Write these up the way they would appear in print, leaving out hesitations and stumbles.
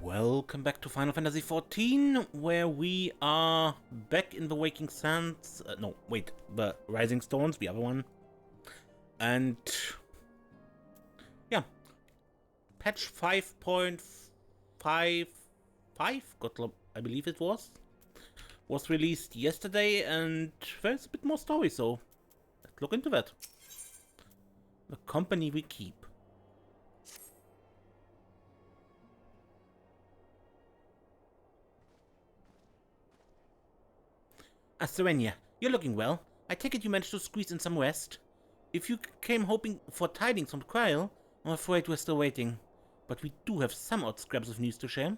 Welcome back to Final Fantasy XIV, where we are back in the Waking Sands. No, wait, the Rising Stones, the other one. And yeah, patch 5.55, I believe it was released yesterday, and there's a bit more story, so let's look into that. The company we keep. Serenia, you're looking well. I take it you managed to squeeze in some rest. If you came hoping for tidings from Kryl, I'm afraid we're still waiting. But we do have some odd scraps of news to share.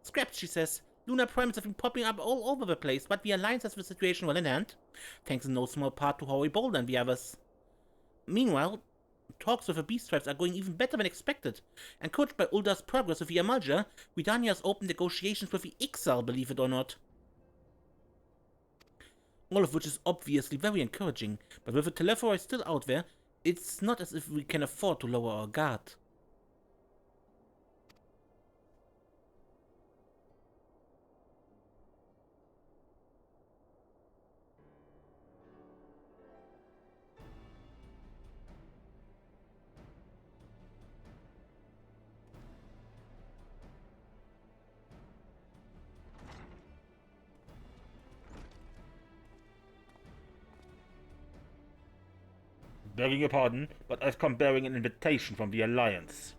Scraps, she says. Lunar primates have been popping up all over the place, but the Alliance has the situation well in hand, thanks in no small part to Pagl'than and the others. Meanwhile, talks with the beast tribes are going even better than expected. Encouraged by Ulda's progress with the Amalja, Widania has opened negotiations with the XIV, believe it or not. All of which is obviously very encouraging, but with the Telephoroi still out there, it's not as if we can afford to lower our guard. Begging your pardon, but I've come bearing an invitation from the Alliance.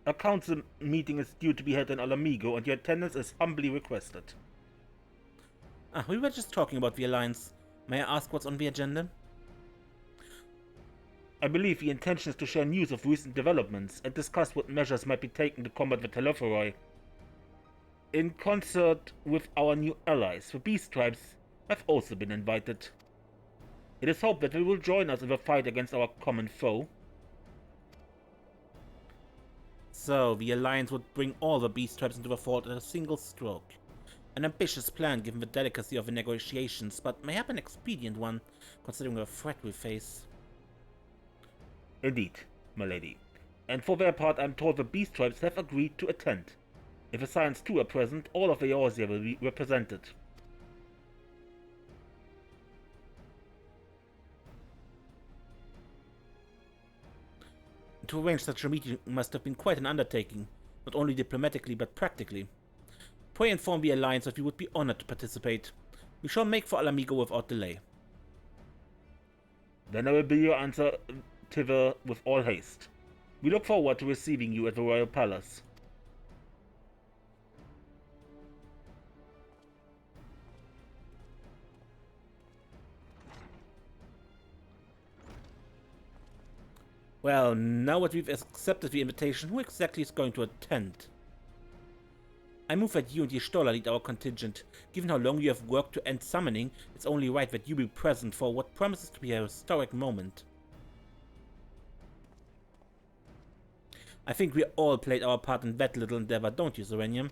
A council meeting is due to be held in Alamigo, and your attendance is humbly requested. We were just talking about the Alliance. May I ask what's on the agenda? I believe the intention is to share news of recent developments and discuss what measures might be taken to combat the Telephoroi. In concert with our new allies, the beast tribes have also been invited. It is hoped that they will join us in the fight against our common foe. So, the Alliance would bring all the beast tribes into the fort at a single stroke. An ambitious plan given the delicacy of the negotiations, but mayhap an expedient one, considering the threat we face. Indeed, my lady. And for their part, I'm told the beast tribes have agreed to attend. If the Science too are present, all of Eorzea will be represented. To arrange such a meeting must have been quite an undertaking, not only diplomatically but practically. Pray inform the Alliance that we would be honored to participate. We shall make for Alamigo without delay. Then I will be your answer thither with all haste. We look forward to receiving you at the Royal Palace. Well, now that we've accepted the invitation, who exactly is going to attend? I move that you and Y'shtola lead our contingent. Given how long you have worked to end summoning, it's only right that you be present for what promises to be a historic moment. I think we all played our part in that little endeavor, don't you, Serenia?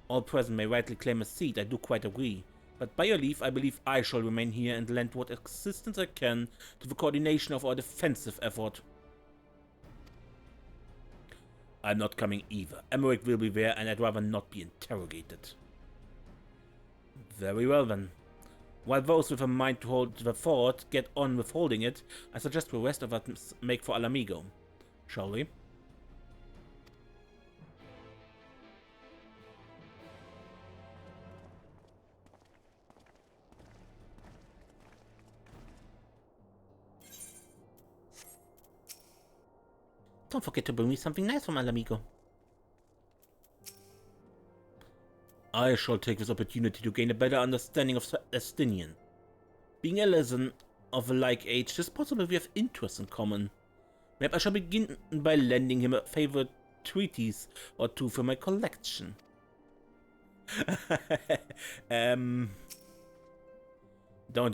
All present may rightly claim a seat, I do quite agree. But by your leave, I believe I shall remain here and lend what assistance I can to the coordination of our defensive effort. I'm not coming either. Emmerich will be there, and I'd rather not be interrogated. Very well then. While those with a mind to hold the fort get on with holding it, I suggest the rest of us make for Alamigo. Shall we? Don't forget to bring me something nice from Alamigo. I shall take this opportunity to gain a better understanding of Estinian. Being a lesson of a like age, it is possible we have interests in common. Maybe I shall begin by lending him a favorite treatise or two from my collection. Don't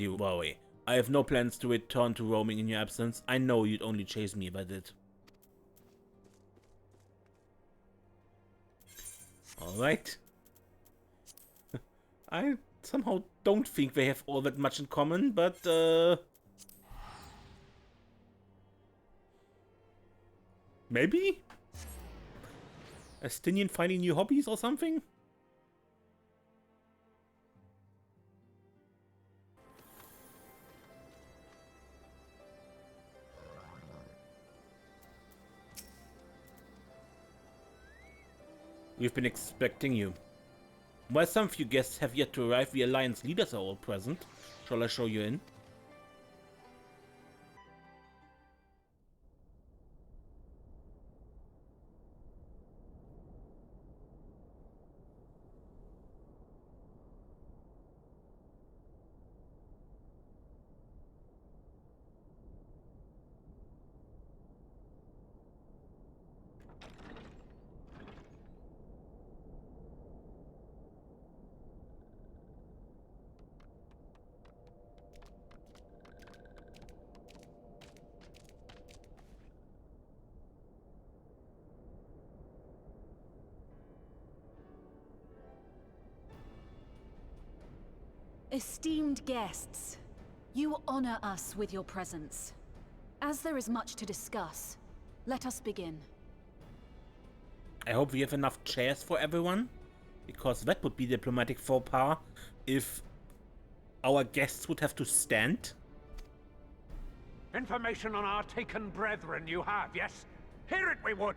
you worry. I have no plans to return to roaming in your absence. I know you'd only chase me if I did. Alright. I somehow don't think they have all that much in common, but Maybe? Estinian finding new hobbies or something? We've been expecting you. While some of you guests have yet to arrive, the Alliance leaders are all present. Shall I show you in? Esteemed guests, you honor us with your presence. As there is much to discuss, let us begin. I hope we have enough chairs for everyone, because that would be diplomatic faux pas if our guests would have to stand. Information on our taken brethren you have, yes? Hear it we would!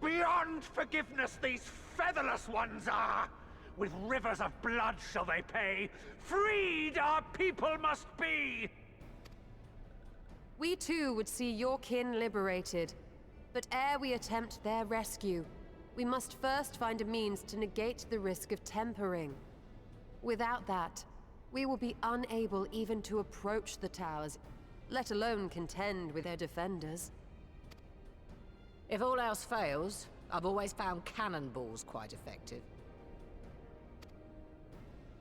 Beyond forgiveness these featherless ones are! With rivers of blood shall they pay! Freed our people must be! We too would see your kin liberated. But ere we attempt their rescue, we must first find a means to negate the risk of tempering. Without that, we will be unable even to approach the towers, let alone contend with their defenders. If all else fails, I've always found cannonballs quite effective.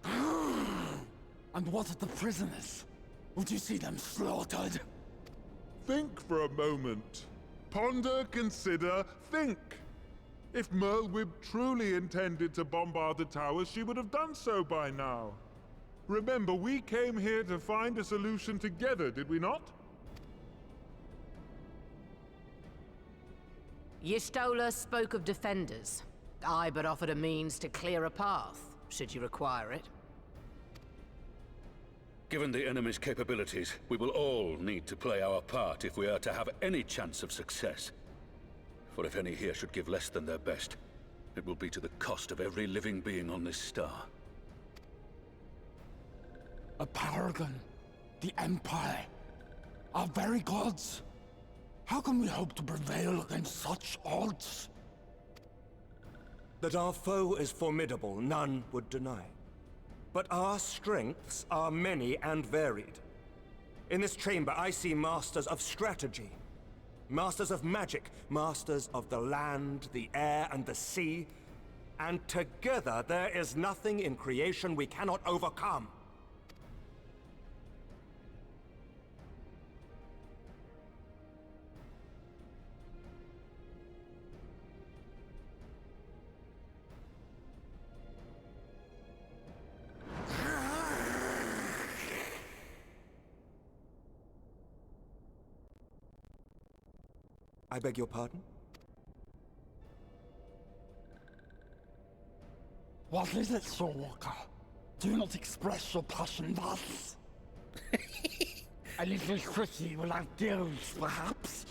And what of the prisoners? Would you see them slaughtered? Think for a moment. Ponder, consider, think. If Merlwyb truly intended to bombard the towers, she would have done so by now. Remember, we came here to find a solution together, did we not? Y'shtola spoke of defenders. I but offered a means to clear a path, should you require it. Given the enemy's capabilities, we will all need to play our part if we are to have any chance of success. For if any here should give less than their best, it will be to the cost of every living being on this star. A paragon, the Empire, our very gods. How can we hope to prevail against such odds? That our foe is formidable, none would deny. But our strengths are many and varied. In this chamber, I see masters of strategy, masters of magic, masters of the land, the air, and the sea. And together, there is nothing in creation we cannot overcome. I beg your pardon? What is it, Soulwalker? Do not express your passion thus. A little quickie will outdo, perhaps.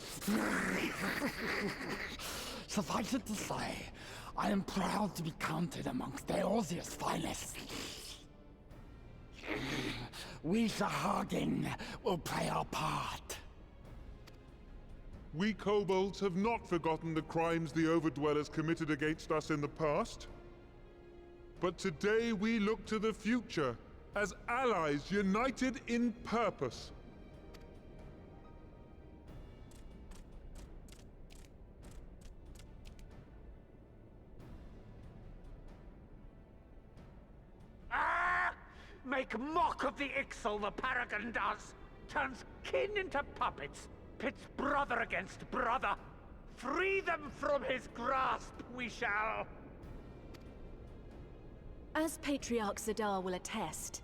Suffice it to say, I am proud to be counted amongst Eorzea's finest. We Sahagin will play our part. We kobolds have not forgotten the crimes the Overdwellers committed against us in the past. But today we look to the future, as allies united in purpose. Make mock of the Ixal the Paragon does! Turns kin into puppets! Pits brother against brother! Free them from his grasp, we shall! As Patriarch Zadar will attest,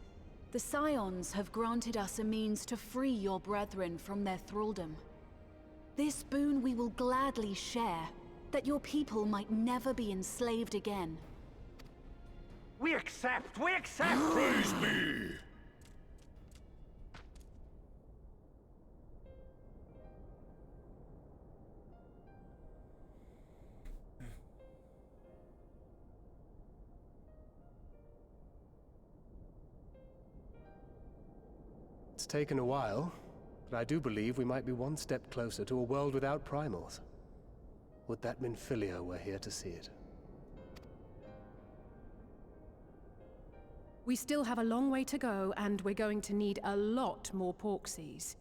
the Scions have granted us a means to free your brethren from their thraldom. This boon we will gladly share, that your people might never be enslaved again. We accept! We accept! Praise be! It's taken a while, but I do believe we might be one step closer to a world without primals. Would that Minfilia were here to see it. We still have a long way to go, and we're going to need a lot more Porksies.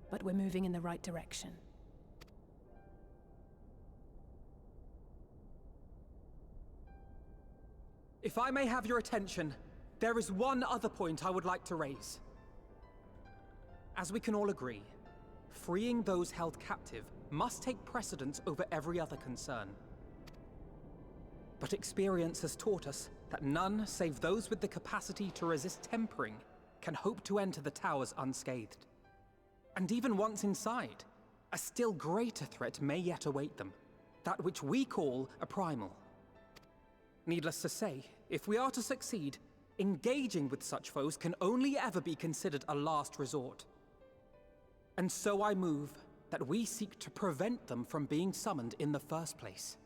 But we're moving in the right direction. If I may have your attention, there is one other point I would like to raise. As we can all agree, freeing those held captive must take precedence over every other concern. But experience has taught us that none save those with the capacity to resist tempering can hope to enter the towers unscathed. And even once inside, a still greater threat may yet await them, that which we call a primal. Needless to say, if we are to succeed, engaging with such foes can only ever be considered a last resort. And so I move that we seek to prevent them from being summoned in the first place.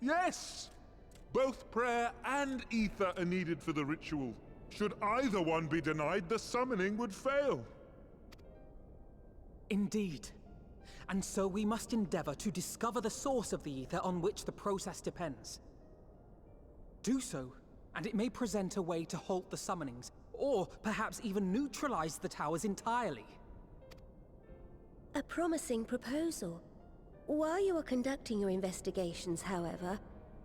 Yes! Both prayer and ether are needed for the ritual. Should either one be denied, the summoning would fail. Indeed. And so we must endeavor to discover the source of the ether on which the process depends. Do so, and it may present a way to halt the summonings, or perhaps even neutralize the towers entirely. A promising proposal. While you are conducting your investigations, however,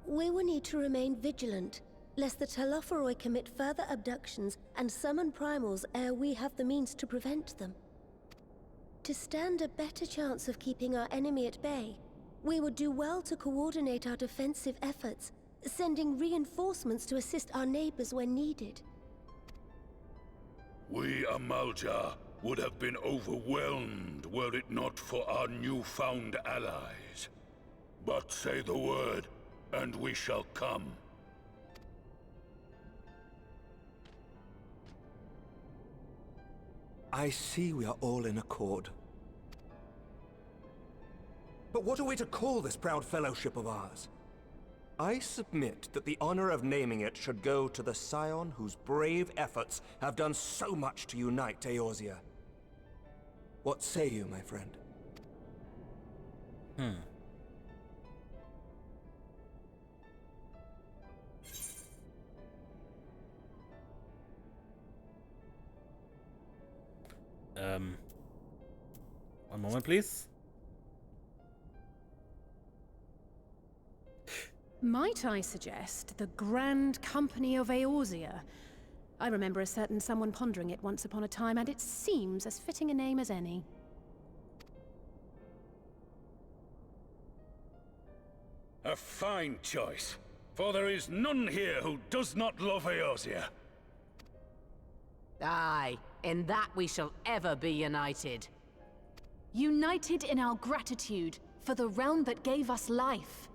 we will need to remain vigilant, lest the Telephoroi commit further abductions and summon primals ere we have the means to prevent them. To stand a better chance of keeping our enemy at bay, we would do well to coordinate our defensive efforts, sending reinforcements to assist our neighbors when needed. We Amalja would have been overwhelmed were it not for our newfound allies. But say the word, and we shall come. I see we are all in accord. But what are we to call this proud fellowship of ours? I submit that the honor of naming it should go to the Scion whose brave efforts have done so much to unite Eorzea. What say you, my friend? One moment, please. Might I suggest the Grand Company of Eorzea? I remember a certain someone pondering it once upon a time, and it seems as fitting a name as any. A fine choice, for there is none here who does not love Eorzea. Aye, in that we shall ever be united. United in our gratitude for the realm that gave us life.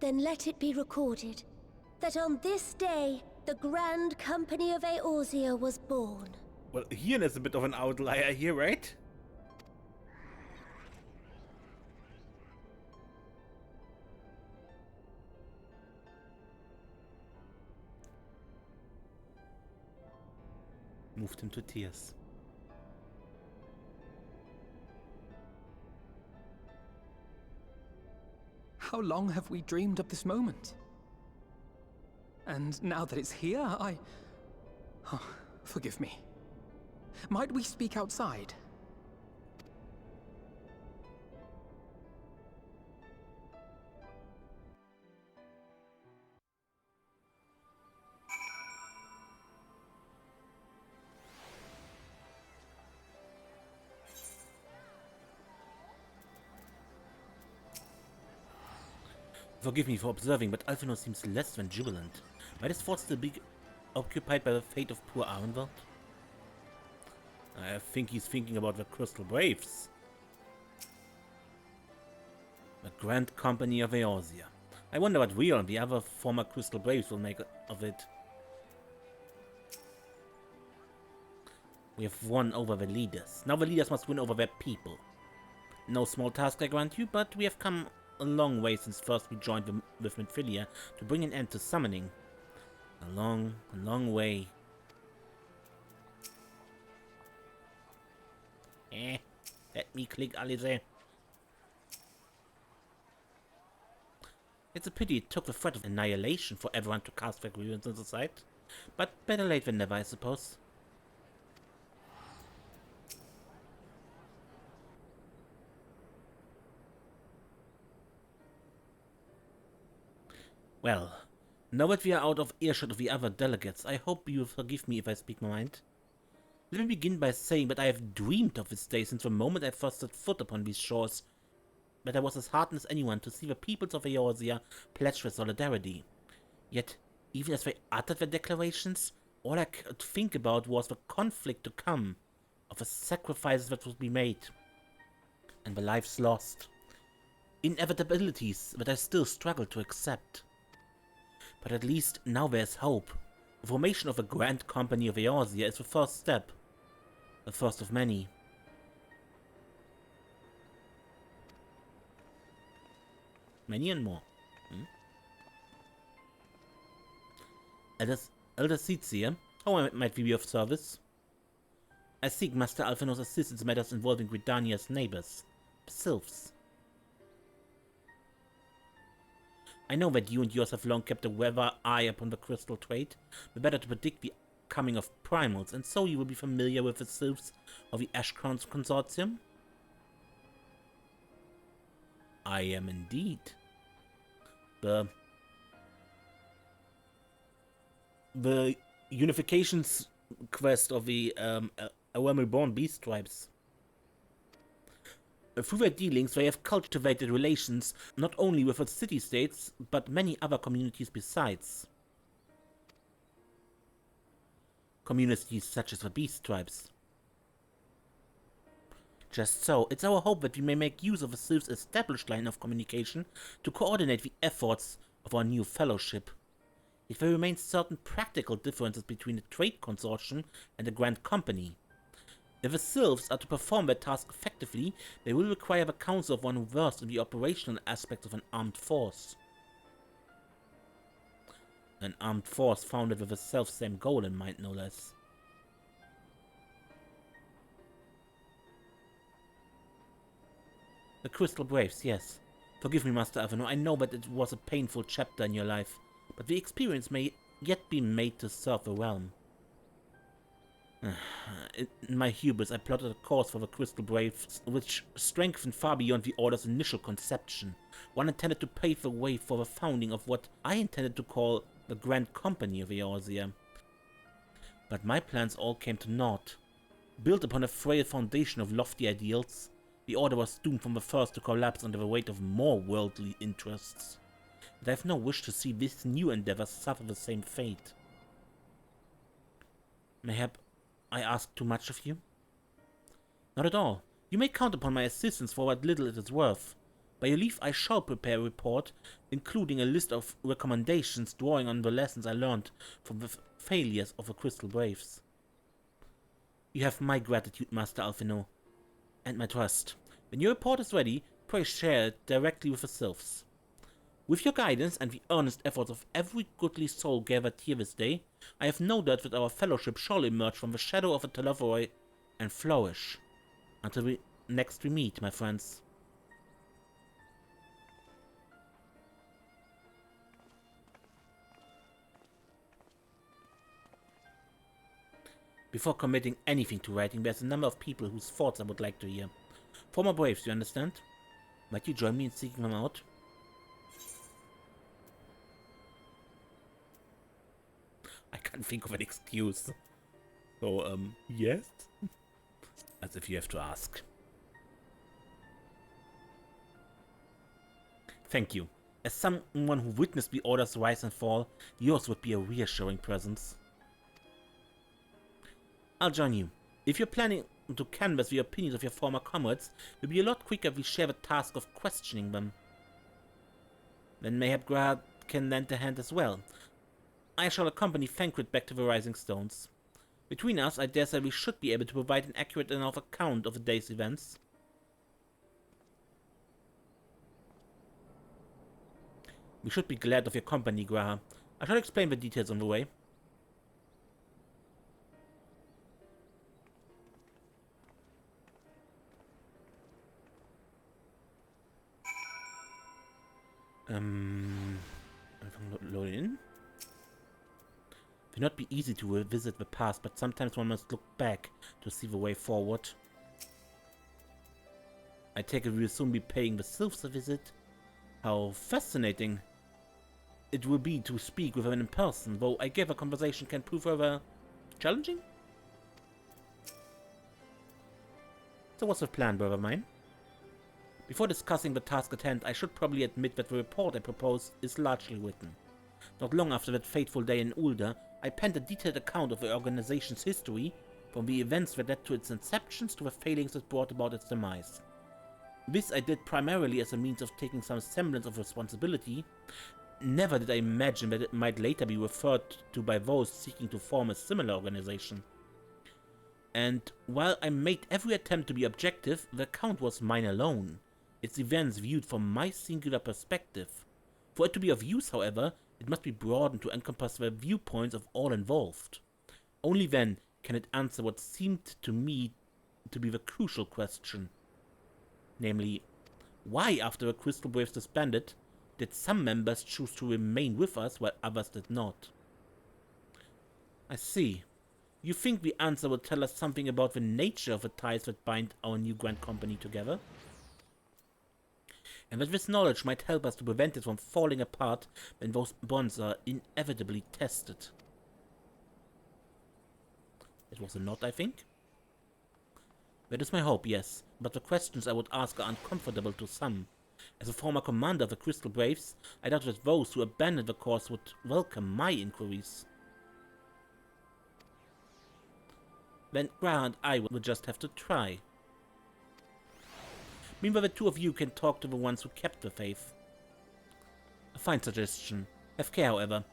Then let it be recorded that on this day, the Grand Company of Eorzea was born. Well, Ian is a bit of an outlier here, right? Moved him to tears. How long have we dreamed of this moment? And now that it's here, Oh, forgive me. Might we speak outside? Forgive me for observing, but Alphinaud seems less than jubilant. Might his thoughts still be occupied by the fate of poor Arnvald? I think he's thinking about the Crystal Braves. The Grand Company of Eorzea. I wonder what we and the other former Crystal Braves will make of it. We have won over the leaders. Now the leaders must win over their people. No small task, I grant you, but we have come a long way since first we joined with Minfilia to bring an end to summoning. A long way. Let me click Alize. It's a pity it took the threat of annihilation for everyone to cast their grievances aside. But better late than never, I suppose. Well, now that we are out of earshot of the other delegates, I hope you will forgive me if I speak my mind. Let me begin by saying that I have dreamed of this day since the moment I first set foot upon these shores, that I was as heartened as anyone to see the peoples of Eorzea pledge their solidarity. Yet, even as they uttered their declarations, all I could think about was the conflict to come, of the sacrifices that would be made, and the lives lost. Inevitabilities that I still struggle to accept. But at least now there's hope. The formation of a Grand Company of Eorzea is the first step. The first of many. Many and more. Elder Seetsier, how might we be of service? I seek Master Alphinaud's assistance in matters involving Gridania's neighbors, the Sylphs. I know that you and yours have long kept a weather eye upon the crystal trade, but better to predict the coming of primals, and so you will be familiar with the Sylphs of the Ashcrown's Consortium? I am indeed. The unifications quest of the Reborn Beast tribes. Through their dealings, they have cultivated relations not only with the city-states, but many other communities besides. Communities such as the Beast Tribes. Just so, it's our hope that we may make use of the Sylph's established line of communication to coordinate the efforts of our new fellowship. If there remain certain practical differences between the Trade Consortium and the Grand Company. If the Sylphs are to perform their task effectively, they will require the counsel of one versed in the operational aspects of an armed force. An armed force founded with the self-same goal in mind, no less. The Crystal Braves, yes. Forgive me, Master Alphinaud, I know that it was a painful chapter in your life, but the experience may yet be made to serve the realm. In my hubris, I plotted a course for the Crystal Braves, which strengthened far beyond the Order's initial conception. One intended to pave the way for the founding of what I intended to call the Grand Company of Eorzea. But my plans all came to naught. Built upon a frail foundation of lofty ideals, the Order was doomed from the first to collapse under the weight of more worldly interests. And I have no wish to see this new endeavor suffer the same fate. Mayhap I ask too much of you? Not at all. You may count upon my assistance for what little it is worth. By your leave, I shall prepare a report, including a list of recommendations drawing on the lessons I learned from the failures of the Crystal Braves. You have my gratitude, Master Alphinaud, and my trust. When your report is ready, pray share it directly with the Sylphs. With your guidance and the earnest efforts of every goodly soul gathered here this day, I have no doubt that our fellowship shall emerge from the shadow of a Telephoroi and flourish. Until next we meet, my friends. Before committing anything to writing, there's a number of people whose thoughts I would like to hear. Former Braves, you understand? Might you join me in seeking them out? I can't think of an excuse. So, yes? As if you have to ask. Thank you. As someone who witnessed the Order's rise and fall, yours would be a reassuring presence. I'll join you. If you're planning to canvass the opinions of your former comrades, it will be a lot quicker if we share the task of questioning them. Then mayhap Graham can lend a hand as well. I shall accompany Thancred back to the Rising Stones. Between us, I dare say we should be able to provide an accurate enough account of the day's events. We should be glad of your company, Graham. I shall explain the details on the way. Load in. It will not be easy to revisit the past, but sometimes one must look back to see the way forward. I take it we will soon be paying the Sylphs a visit. How fascinating it will be to speak with them in person, though I guess a conversation can prove rather challenging. So what's the plan, brother mine? Before discussing the task at hand, I should probably admit that the report I propose is largely written. Not long after that fateful day in Ulda, I penned a detailed account of the organization's history, from the events that led to its inceptions to the failings that brought about its demise. This I did primarily as a means of taking some semblance of responsibility. Never did I imagine that it might later be referred to by those seeking to form a similar organization. And while I made every attempt to be objective, the account was mine alone, its events viewed from my singular perspective. For it to be of use, however, it must be broadened to encompass the viewpoints of all involved. Only then can it answer what seemed to me to be the crucial question. Namely, why, after the Crystal Braves disbanded, did some members choose to remain with us while others did not? I see. You think the answer will tell us something about the nature of the ties that bind our new Grand Company together? And that this knowledge might help us to prevent it from falling apart when those bonds are inevitably tested. It was a nod, I think. That is my hope, yes, but the questions I would ask are uncomfortable to some. As a former commander of the Crystal Braves, I doubt that those who abandoned the cause would welcome my inquiries. Then Graham and I will just have to try. Meanwhile, the two of you can talk to the ones who kept the faith. A fine suggestion. Have care, however.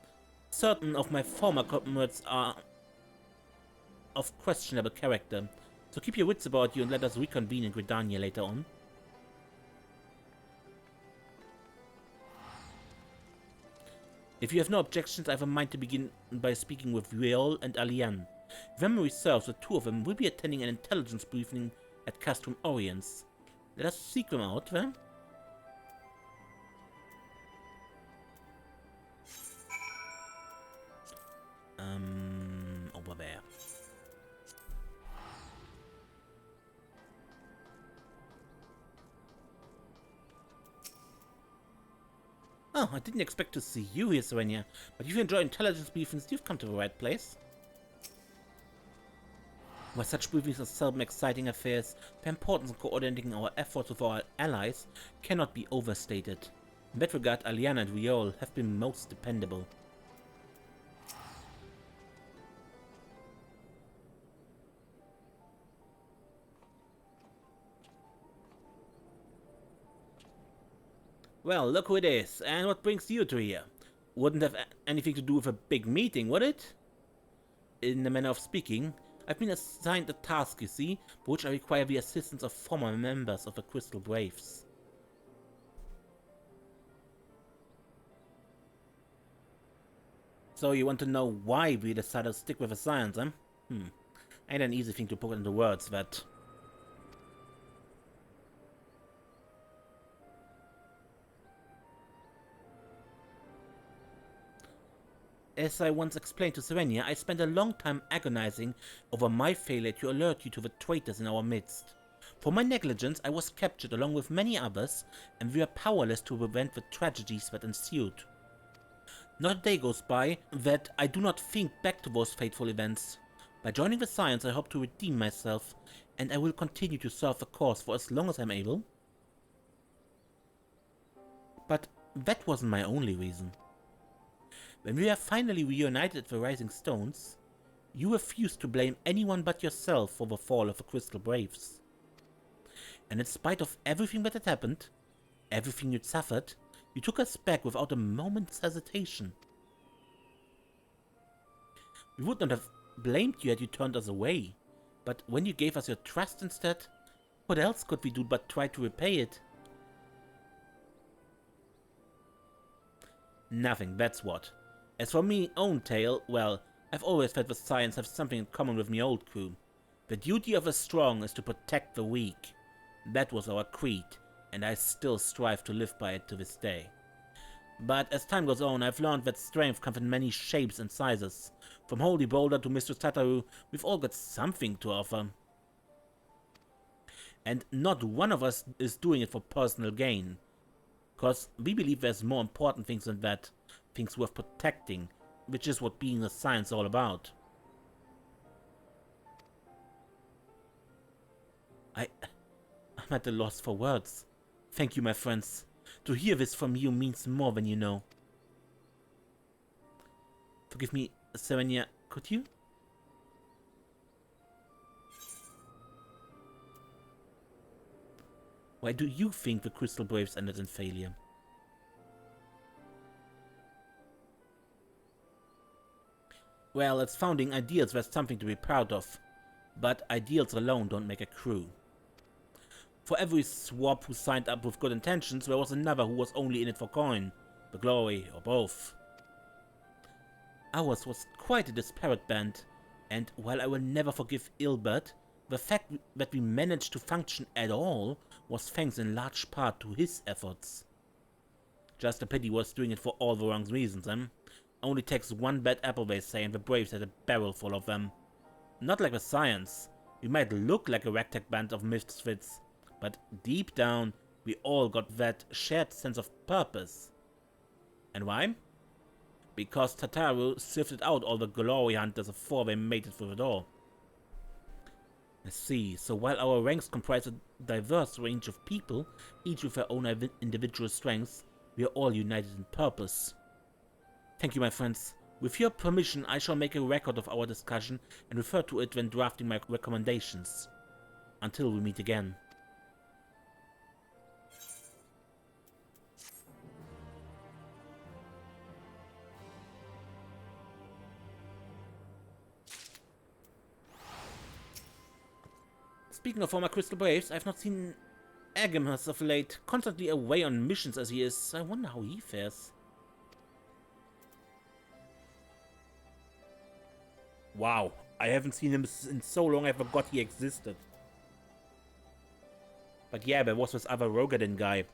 Certain of my former comrades are of questionable character, so keep your wits about you and let us reconvene in Gridania later on. If you have no objections, I have a mind to begin by speaking with Riol and Alian. If memory serves, the two of them will be attending an intelligence briefing at Castrum Oriens. Let us seek them out, then. Over there. Oh, I didn't expect to see you here, Serenia, but if you enjoy intelligence briefings, you've come to the right place. While such briefings are seldom exciting affairs, the importance of coordinating our efforts with our allies cannot be overstated. In that regard, Aliana and Riol have been most dependable. Well, look who it is, and what brings you to here? Wouldn't have anything to do with a big meeting, would it? In the manner of speaking, I've been assigned a task, you see, for which I require the assistance of former members of the Crystal Braves. So you want to know why we decided to stick with the science, huh? Ain't an easy thing to put into words, that. As I once explained to Serenia, I spent a long time agonizing over my failure to alert you to the traitors in our midst. For my negligence, I was captured along with many others, and we were powerless to prevent the tragedies that ensued. Not a day goes by that I do not think back to those fateful events. By joining the Science, I hope to redeem myself, and I will continue to serve the cause for as long as I'm able. But that wasn't my only reason. When we were finally reunited at the Rising Stones, you refused to blame anyone but yourself for the fall of the Crystal Braves. And in spite of everything that had happened, everything you'd suffered, you took us back without a moment's hesitation. We would not have blamed you had you turned us away, but when you gave us your trust instead, what else could we do but try to repay it? Nothing, that's what. As for me own tale, well, I've always felt the Scions have something in common with me old crew. The duty of the strong is to protect the weak. That was our creed, and I still strive to live by it to this day. But as time goes on, I've learned that strength comes in many shapes and sizes. From Holy Boulder to Mistress Tataru, we've all got something to offer. And not one of us is doing it for personal gain. Because we believe there's more important things than that. Things worth protecting, which is what being a Scion is all about. I'm at a loss for words. Thank you, my friends. To hear this from you means more than you know. Forgive me, Serenia, could you? Why do you think the Crystal Braves ended in failure? Well, its founding ideals were something to be proud of, but ideals alone don't make a crew. For every swab who signed up with good intentions, there was another who was only in it for coin, the glory, or both. Ours was quite a disparate band, and while I will never forgive Ilbert, the fact that we managed to function at all was thanks in large part to his efforts. Just a pity he was doing it for all the wrong reasons, eh? Only takes one bad apple, they say, and the Braves had a barrel full of them. Not like the Scions. We might look like a ragtag band of misfits, but deep down, we all got that shared sense of purpose. And why? Because Tataru sifted out all the glory hunters before they made it through the door. I see, so while our ranks comprise a diverse range of people, each with their own individual strengths, we are all united in purpose. Thank you, my friends. With your permission, I shall make a record of our discussion and refer to it when drafting my recommendations. Until we meet again. Speaking of former Crystal Braves, I've not seen Agamas of late, constantly away on missions as he is. I wonder how he fares. Wow, I haven't seen him in so long I forgot he existed. But yeah, there was this other Rogadin guy.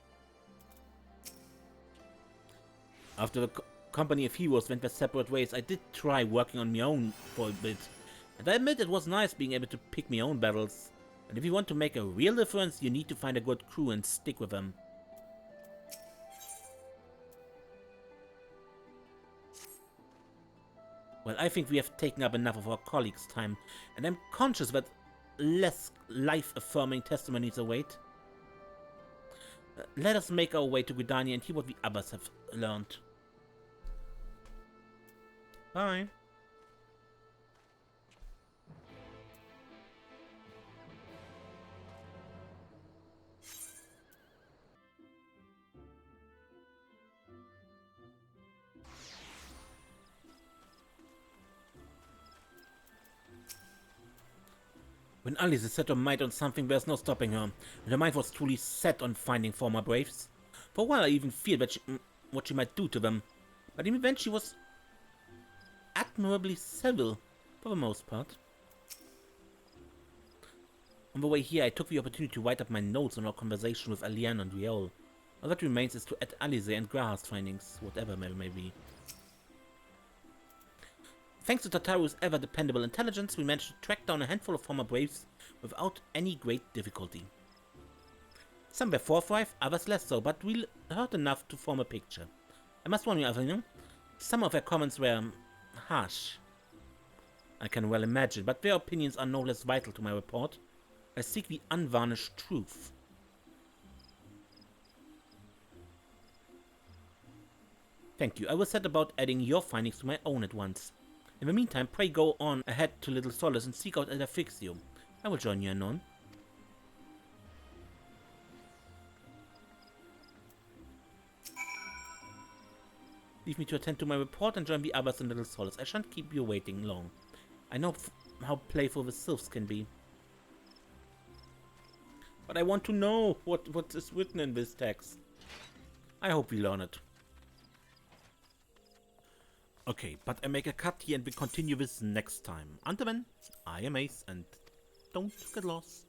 After the company of heroes went their separate ways, I did try working on my own for a bit. And I admit it was nice being able to pick my own battles. And if you want to make a real difference, you need to find a good crew and stick with them. Well, I think we have taken up enough of our colleagues' time, and I'm conscious that less life-affirming testimonies await. Let us make our way to Gridania and hear what the others have learned. Bye. When Alice is set her mind on something, there's no stopping her, and her mind was truly set on finding former Braves. For a while I even feared that what she might do to them, but in the end she was admirably civil, for the most part. On the way here I took the opportunity to write up my notes on our conversation with Alian and Riol. All that remains is to add Alice and Graha's findings, whatever they may be. Thanks to Tataru's ever-dependable intelligence, we managed to track down a handful of former Braves without any great difficulty. Some were forthright, others less so, but we heard enough to form a picture. I must warn you, Avenue, some of their comments were harsh. I can well imagine, but their opinions are no less vital to my report. I seek the unvarnished truth. Thank you. I will set about adding your findings to my own at once. In the meantime, pray go on ahead to Little Solace and seek out Elder Fixio. I will join you anon. Leave me to attend to my report and join the others in Little Solace. I shan't keep you waiting long. I know how playful the sylphs can be. But I want to know what is written in this text. I hope we learn it. Okay, but I make a cut here and we continue this next time. Until then, I am Ace and don't get lost.